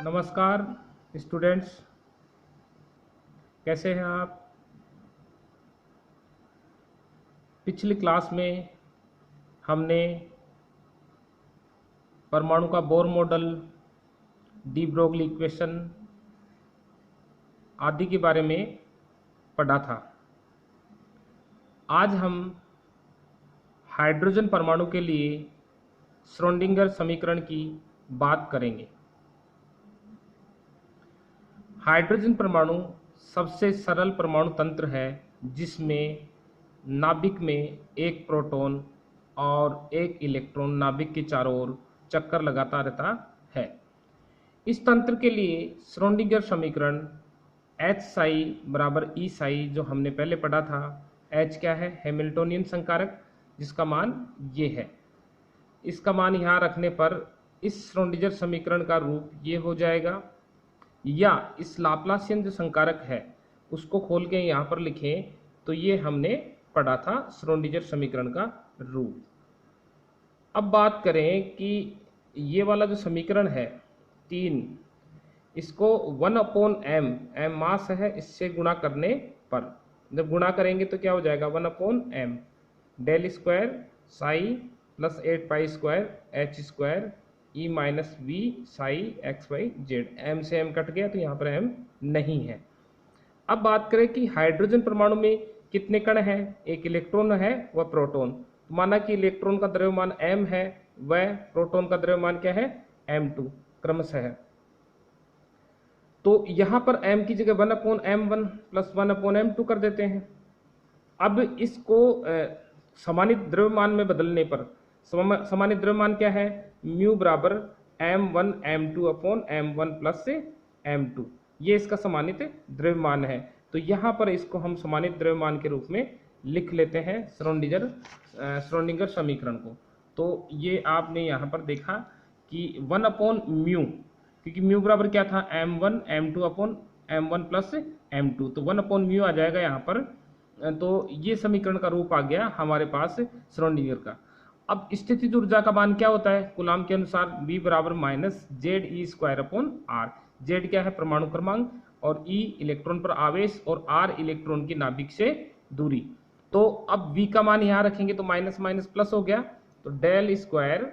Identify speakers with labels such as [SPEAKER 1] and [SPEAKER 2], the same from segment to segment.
[SPEAKER 1] नमस्कार स्टूडेंट्स, कैसे हैं आप। पिछली क्लास में हमने परमाणु का Bohr model, de Broglie equation आदि के बारे में पढ़ा था। आज हम हाइड्रोजन परमाणु के लिए श्रोडिंगर समीकरण की बात करेंगे। हाइड्रोजन परमाणु सबसे सरल परमाणु तंत्र है जिसमें नाभिक में एक प्रोटॉन और एक इलेक्ट्रॉन नाभिक के चारों ओर चक्कर लगाता रहता है। इस तंत्र के लिए श्रोडिंगर समीकरण एच साई बराबर ई साई जो हमने पहले पढ़ा था। एच क्या है? हैमिल्टोनियन संकारक, जिसका मान ये है। इसका मान यहाँ रखने पर इस श्रोडिंगर समीकरण का रूप ये हो जाएगा, या इस लाप्लासियन जो संकारक है उसको खोल के यहाँ पर लिखें तो ये हमने पढ़ा था श्रोडिंगर समीकरण का रूप। अब बात करें कि ये वाला जो समीकरण है 3, इसको 1/m, m मास है, इससे गुणा करने पर जब गुणा करेंगे तो क्या हो जाएगा 1/m del square psi plus 8 pi square h square E minus V psi X Y Z. M से एम कट गया तो यहाँ पर एम नहीं है। अब बात करें कि हाइड्रोजन परमाणु में कितने कण हैं। एक इलेक्ट्रॉन है वह प्रोटॉन। माना कि इलेक्ट्रॉन का द्रव्यमान m है, वह प्रोटॉन का द्रव्यमान क्या है m2 क्रमशः है। तो यहाँ पर m की जगह 1/m1 प्लस 1/m2 कर देते हैं। अब इसको समानित द्रव्यमान में बदलने पर समानित द्रव्यमान क्या है? म्यू बराबर m1 m2 upon m1 plus m2, ये इसका समानित द्रव्यमान है। तो यहाँ पर इसको हम समानित द्रव्यमान के रूप में लिख लेते हैं श्रोडिंगर समीकरण को। तो ये आपने यहाँ पर देखा कि 1/म्यू, क्योंकि म्यू बराबर क्या था m1 m2 upon m1 plus m2, तो 1/म्यू आ जाएगा यहाँ पर। तो ये समीकरण का रूप आ गया हमारे पास श्रोडिंगर का। अब स्थितिज ऊर्जा का मान क्या होता है कूलाम के अनुसार? V बराबर minus Z E square upon R. Z क्या है? परमाणु क्रमांक, और ई इलेक्ट्रॉन पर आवेश, और आर इलेक्ट्रॉन की नाभिक से दूरी। तो अब V का मान यहाँ रखेंगे तो माइनस माइनस प्लस हो गया, तो del square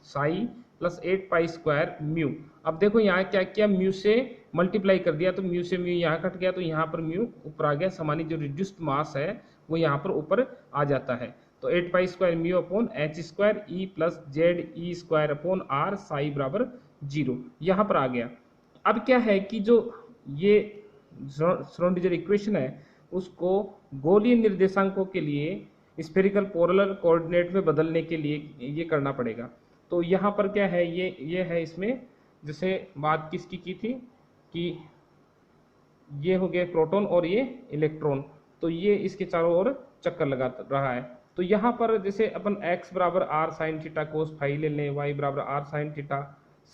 [SPEAKER 1] psi plus 8 pi square mu. अब देखो यहाँ क्या किया, म्यू से मल्टीप्लाई कर दिया तो म्यू से म्यू यहाँ कट गया, तो यहाँ पर म्यू ऊपर आ गया। समानी जो रिड्यूस्ड मास है वो यहाँ पर ऊपर आ जाता है। तो 8 pi square mu upon H square E plus Z E square upon R psi बराबर 0 यहाँ पर आ गया। अब क्या है कि जो ये श्रोडिंगर इक्वेशन है उसको गोलीय निर्देशांकों के लिए स्फेरिकल पोलर कोऑर्डिनेट में बदलने के लिए ये करना पड़ेगा। तो यहाँ पर क्या है, ये है इसमें जैसे बात किसकी की थी कि ये हो गया प्रोटॉन और ये इलेक्ट्रॉन, तो ये इसके चारों ओर चक्कर लगा रहा है। तो यहाँ पर जैसे अपन x बराबर R sine theta cos phi ले लें, y बराबर R sine theta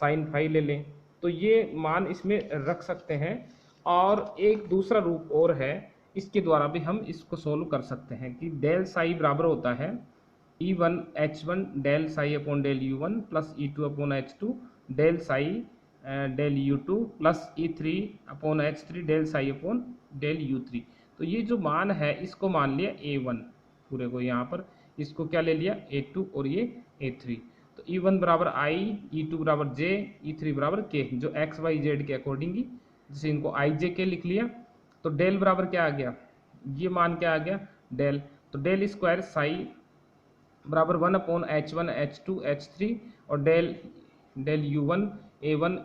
[SPEAKER 1] sine phi ले लें, तो ये मान इसमें रख सकते हैं। और एक दूसरा रूप और है, इसके द्वारा भी हम इसको सोल्व कर सकते हैं कि डेल साई बराबर होता है E1 H1 del psi upon del U1 plus E2 upon H2 del psi del U2 plus E3 upon H3 del psi upon del U3। तो ये जो मान है इसको मान लिया A1 पूरे को, यहाँ पर इसको क्या ले लिया A2 और ये A3। तो E1 बराबर I, E2 बराबर J, E3 बराबर K, जो X Y Z के अकॉर्डिंगली जैसे इनको IJK लिख लिया। तो डेल बराबर क्या आ गया, ये मान क्या आ गया डेल, तो डेल स्क्वायर साई बराबर 1/H1 H2 H3 और del U1 A1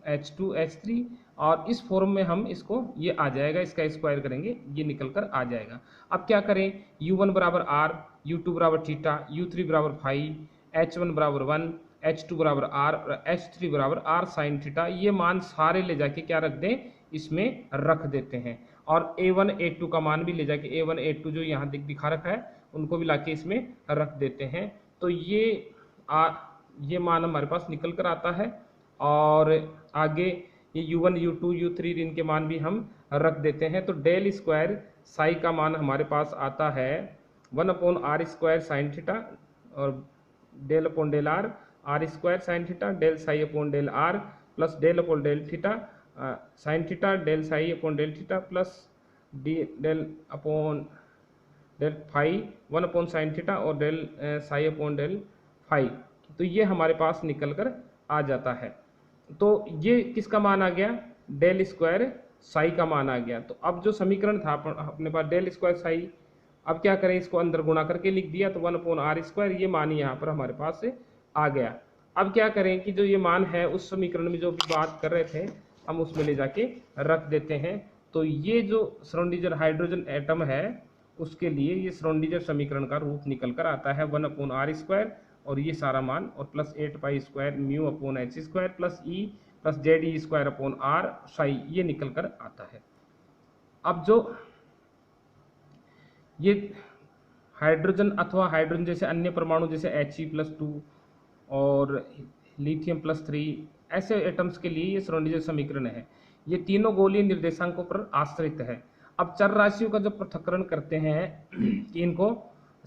[SPEAKER 1] H2 H3, और इस फॉर्म में हम इसको ये आ जाएगा, इसका स्क्वायर करेंगे ये निकल कर आ जाएगा। अब क्या करें, U1 बराबर R, U2 बराबर थीटा, U3 बराबर फाई, H1 बराबर 1, H2 बराबर R और H3 बराबर R साइन थीटा, ये मान सारे ले जाके क्या रख दें, इसमें रख देते हैं। और A1 A2 का मान भी ले जाके A1 A2 जो यहाँ दिखा रखा है उनको भी लाके इसमें रख देते हैं। तो ये मान हमारे पास निकल कर आता है। और आगे ये U1 U2 U3 इनके मान भी हम रख देते हैं। तो डेल स्क्वायर साई का मान हमारे पास आता है 1/r स्क्वायर साइन थीटा, और del upon del r, r square sine theta, del psi upon del r, plus del upon del theta sine theta del psi upon del theta plus D del upon del phi 1 upon sine theta और del psi upon del phi. तो ये हमारे पास निकल कर आ जाता है। तो ये किसका मान आ गया, डेल स्क्वायर साई का मान आ गया। तो अब जो समीकरण था अपने पास डेल स्क्वायर साई, अब क्या करें, इसको अंदर गुणा करके लिख दिया तो 1 अपॉन आर स्क्वायर, ये मान यहाँ पर हमारे पास से आ गया। अब क्या करें कि जो ये मान है उस समीकरण में जो भी बात कर रहे थे हम उसमें ले जाके रख देते हैं। तो ये जो श्रोडिंगर हाइड्रोजन एटम है उसके लिए ये श्रोडिंगर समीकरण का रूप निकल कर आता है 1 अपॉन आर स्क्वायर और ये सारा मान और plus 8 pi square mu upon H square plus E plus Z E square upon R psi, ये निकल कर आता है। अब जो ये हाइड्रोजन अथवा हाइड्रोजन जैसे अन्य परमाणु जैसे He+2 और लिथियम +3 ऐसे एटम्स के लिए ये श्रोडिंगर समीकरण है। ये तीनों गोलीय निर्देशांकों पर आश्रित है। अब चर राशियों का जब पृथक्करण करते हैं कि इनको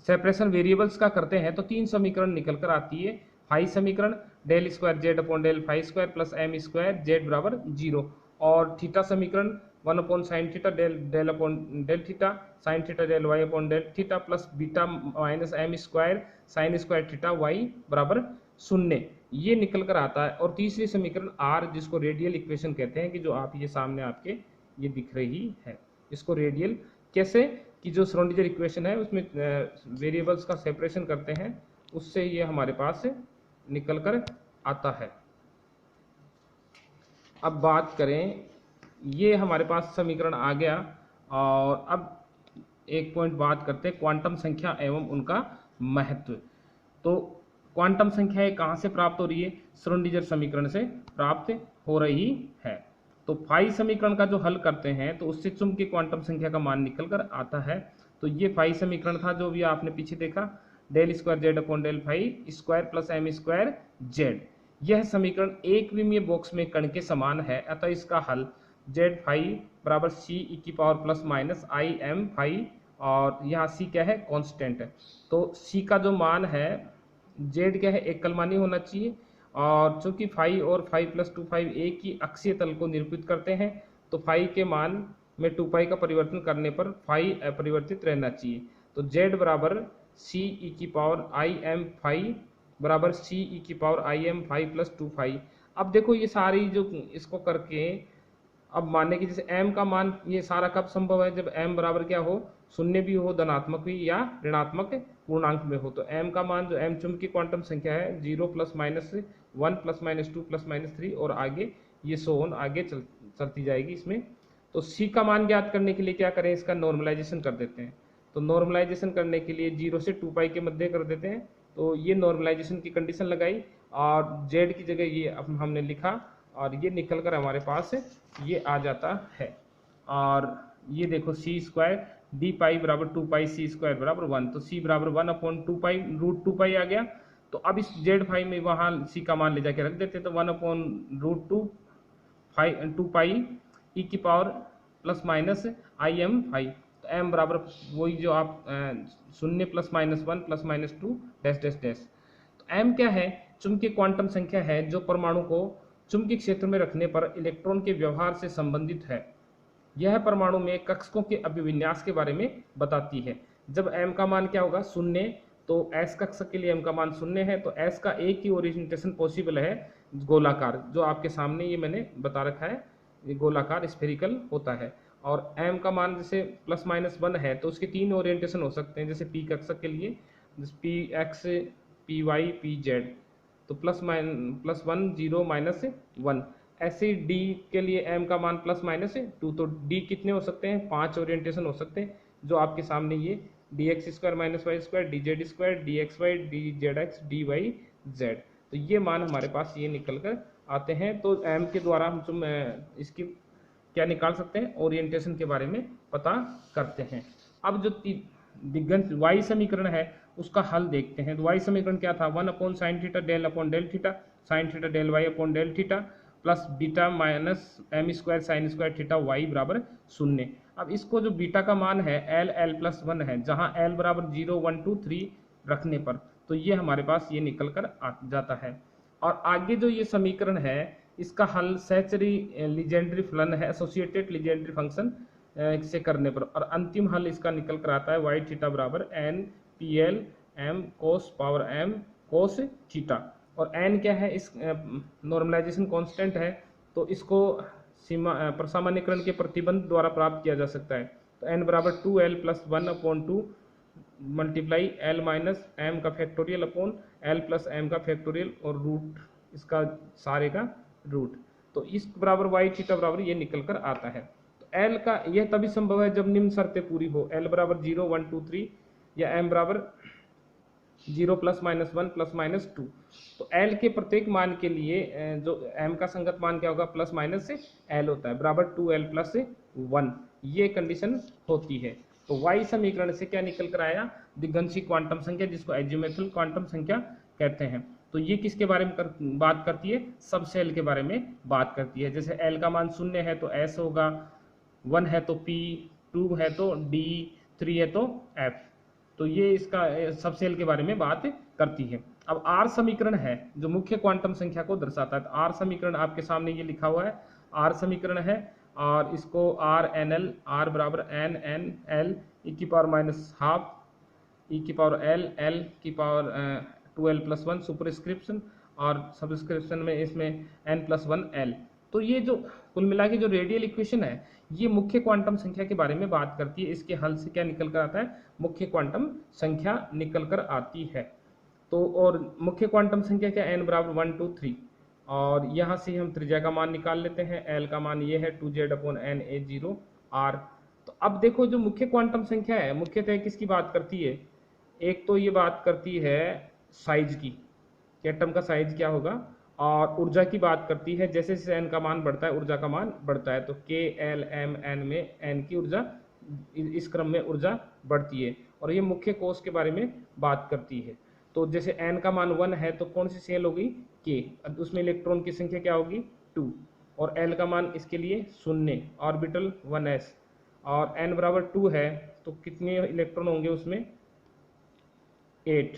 [SPEAKER 1] सेपरेशन वेरिएबल्स का करते हैं तो 3 समीकरण निकल कर आती है। फाई समीकरण del square Z upon del phi square plus M square Z बराबर 0 और थीटा समीकरण 1 upon sine theta del upon del theta sine theta del Y upon del theta plus beta minus M square sine square theta Y बराबर 0, ये निकल कर आता है। और तीसरी समीकरण आर, जिसको रेडियल इक्वेशन कहते हैं, कि जो आप ये सामने आपके ये दिख रही है, इसको रेडियल कैसे कि जो श्रोडिंगर इक्वेशन है उसमें वेरिएबल्स का सेपरेशन करते हैं, उससे ये हमारे पास निकल कर आता है। अब बात करें, ये हमारे पास समीकरण आ गया और अब एक पॉइंट बात करते हैं क्वांटम संख्या एवं उनका महत्व। तो क्वांटम संख्या कहाँ से प्राप्त हो रही है, श्रोडिंगर समीकरण से प्राप्त हो रही है। तो फाई समीकरण का जो हल करते हैं तो उससे चुंबकीय क्वांटम संख्या का मान निकल कर आता है। तो ये फाई समीकरण था जो भी आपने पीछे देखा, del square Z upon del phi square plus M square Z. यह समीकरण एक विमीय बॉक्स में कण के समान है, अतः इसका हल जेड फाई बराबर सी ई की power plus minus I M phi, और यहाँ सी क्या है, कांस्टेंट है। तो सी का जो मान है, जेड क्या है, एकलमानी होना चाहिए, और चूंकि फाई और फाई प्लस 2 फाई एक ही अक्षीय तल को निरूपित करते हैं तो फाई के मान में 2 पाई का परिवर्तन करने पर फाई अपरिवर्तित रहना चाहिए। तो जेड बराबर सी ई की पावर आई एम फाई बराबर सी ई की power I M phi plus 2 phi. अब देखो ये सारी जो इसको करके अब मानने की जैसे m का मान, ये सारा कब संभव है, जब m बराबर क्या हो, शून्य भी हो, धनात्मक भी या ऋणात्मक पूर्णांक में हो। तो m का मान जो m चुंबकीय क्वांटम संख्या है 0 plus minus 1 plus minus 2 plus minus 3 और आगे ये सोन आगे चलती जाएगी इसमें। तो c का मान ज्ञात करने के लिए क्या करें, इसका नॉर्मलाइजेशन कर देते हैं। तो नॉर्मलाइजेशन करने के लिए 0 से 2 पाई के मध्य कर देते हैं। तो ये नॉर्मलाइजेशन की कंडीशन लगाई और z की जगह ये हमने लिखा और ये निकल कर हमारे पास ये आ जाता है। और ये देखो सी स्क्वायर डी पाई बराबर 2 पाई सी स्क्वायर बराबर 1, तो सी बराबर 1 अपॉन 2 पाई रूट 2 पाई आ गया। तो अब इस जेड फाई में वहाँ सी का मान ले जाके रख देते, तो 1 अपॉन रूट 2 पाई ई की power plus minus I M phi. तो एम बराबर वही जो आप 0 plus minus 1 plus minus 2 dash dash dash. तो एम क्या है, चुंबकीय क्वांटम संख्या है जो परमाणु को चुंबकीय क्षेत्र में रखने पर इलेक्ट्रॉन के व्यवहार से संबंधित है। यह परमाणु में कक्षकों के अभिविन्यास के बारे में बताती है। जब m का मान क्या होगा, 0, तो s कक्षक के लिए m का मान 0 है, तो s का एक ही ओरिएंटेशन पॉसिबल है, गोलाकार, जो आपके सामने ये मैंने बता रखा है, ये गोलाकार स्फेरिकल होता है। और m का मान जैसे प्लस माइनस 1 है तो उसके 3 ओरिएंटेशन हो सकते हैं, जैसे p कक्षक के लिए P X P Y P Z, तो प्लस 1 0 माइनस 1। ऐसे डी के लिए m का मान प्लस माइनस 2, तो d कितने हो सकते हैं, 5 ओरिएंटेशन हो सकते हैं, जो आपके सामने ये D X square minus Y square D Z square D X Y D Z X D Y Z. तो ये मान हमारे पास ये निकल कर आते हैं। तो m के द्वारा हम इसकी क्या निकाल सकते हैं, ओरिएंटेशन के बारे में पता करते हैं। अब जो दिग्गज वाई समीकरण है उसका हल देखते हैं। तो वाई समीकरण क्या था, 1 upon sine theta del upon del theta sine theta del Y upon del theta plus beta minus M square sine square theta Y बराबर 0। अब इसको जो बीटा का मान है एल प्लस 1 है, जहाँ एल बराबर 0 1 2 3 रखने पर, तो ये हमारे पास ये निकल कर आ जाता है। और आगे जो ये समीकरण है इसका हल सैचरी लीजेंड्री फलन है एसोसिएटेड लीजेंड्री फंक्शन से करने पर, और अंतिम हल इसका निकल कर आता है वाई थीटा बराबर एन पी एल एम कोस पावर एम कोस थीटा। और एन क्या है, इस नॉर्मलाइजेशन कांस्टेंट है, तो इसको सीमा प्रसामान्यकरण के प्रतिबंध द्वारा प्राप्त किया जा सकता है। तो एन बराबर 2l plus 1/2 multiply L minus M का factorial upon L plus M का फैक्टोरियल और रूट इसका सारे का रूट। तो इस बराबर वाई थीटा बराबर ये निकल कर आता है। तो एल का यह तभी संभव है जब निम्न शर्तें पूरी हो, एल बराबर 0 1 2 3 या एम बराबर 0 + -1 ± 2। तो एल के प्रत्येक मान के लिए जो एम का संगत मान क्या होगा, प्लस माइनस से एल होता है, बराबर 2l + 1, ये कंडीशन होती है। तो वाई समीकरण से क्या निकल कर आया, दिग्गंशी क्वांटम संख्या, जिसको एजिमुथल क्वांटम संख्या कहते हैं। तो ये किसके बारे में बात करती है, सब सेल के बारे में बात करती है। जैसे एल का मान 0 है तो एस होगा, 1 है तो पी, 2 है तो डी, 3 है तो एफ। तो ये इसका सब सेल के बारे में बात करती है। अब आर समीकरण है जो मुख्य क्वांटम संख्या को दर्शाता है। तो आर समीकरण आपके सामने ये लिखा हुआ है, आर समीकरण है, और इसको आर एन एल, आर बराबर एन एन एल ई की पावर -12 ई की पावर एल एल की पावर 2l + 1 सुपरस्क्रिप्शन, और सबस्क्रिप्शन में इसमें n + 1 l। तो ये जो कुल मिला के जो रेडियल इक्वेशन है, ये मुख्य क्वांटम संख्या के बारे में बात करती है। इसके हल से क्या निकल कर आता है, मुख्य क्वांटम संख्या निकल कर आती है। तो और मुख्य क्वांटम संख्या क्या, n बराबर 1 2 3, और यहाँ से हम त्रिज्या का मान निकाल लेते हैं। l का मान ये है 2z/na0 r। तो अब देखो जो मुख्य क्वांटम संख्या है, मुख्यतः किसकी बात करती है, एक तो ये बात करती है साइज की, कि एटम का साइज क्या होगा, और ऊर्जा की बात करती है। जैसे जैसे n का मान बढ़ता है ऊर्जा का मान बढ़ता है, तो k l m n में n की ऊर्जा, इस क्रम में ऊर्जा बढ़ती है। और ये मुख्य कोश के बारे में बात करती है। तो जैसे n का मान 1 है तो कौन सी सेल होगी, k, उसमें इलेक्ट्रॉन की संख्या क्या होगी 2, और l का मान इसके लिए 0, ऑर्बिटल 1s, और n बराबर 2 है तो कितने इलेक्ट्रॉन होंगे उसमें 8,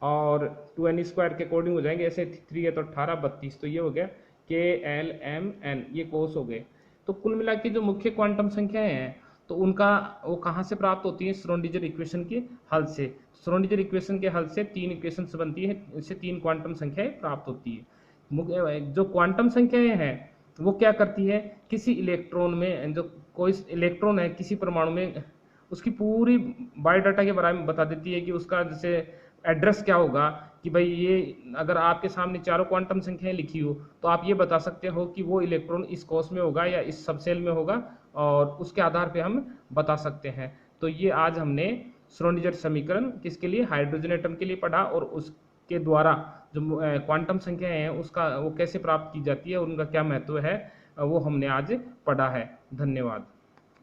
[SPEAKER 1] और 2n² के अकॉर्डिंग हो जाएंगे। ऐसे 3 है तो 18 32, तो ये हो गया k l m n, ये कोस हो गए। तो कुल मिला के जो मुख्य क्वांटम संख्याएं हैं तो उनका वो कहाँ से प्राप्त होती है, श्रोडिंगर इक्वेशन के हल से। श्रोडिंगर इक्वेशन के हल से 3 इक्वेशन बनती है, इससे 3 क्वांटम संख्याएं प्राप्त होती है। जो क्वांटम संख्याएं हैं वो क्या करती है, किसी इलेक्ट्रॉन में, जो कोई इलेक्ट्रॉन है किसी परमाणु में, उसकी पूरी बायोडाटा के बारे में बता देती है कि उसका जैसे एड्रेस क्या होगा, कि भाई ये अगर आपके सामने चारों क्वांटम संख्याएं लिखी हो तो आप ये बता सकते हो कि वो इलेक्ट्रॉन इस कोश में होगा या इस सबसेल में होगा, और उसके आधार पे हम बता सकते हैं। तो ये आज हमने श्रोडिंगर समीकरण किसके लिए, हाइड्रोजन एटम के लिए पढ़ा, और उसके द्वारा जो क्वांटम संख्याएं हैं उसका वो कैसे प्राप्त की जाती है और उनका क्या महत्व है, वो हमने आज पढ़ा है। धन्यवाद।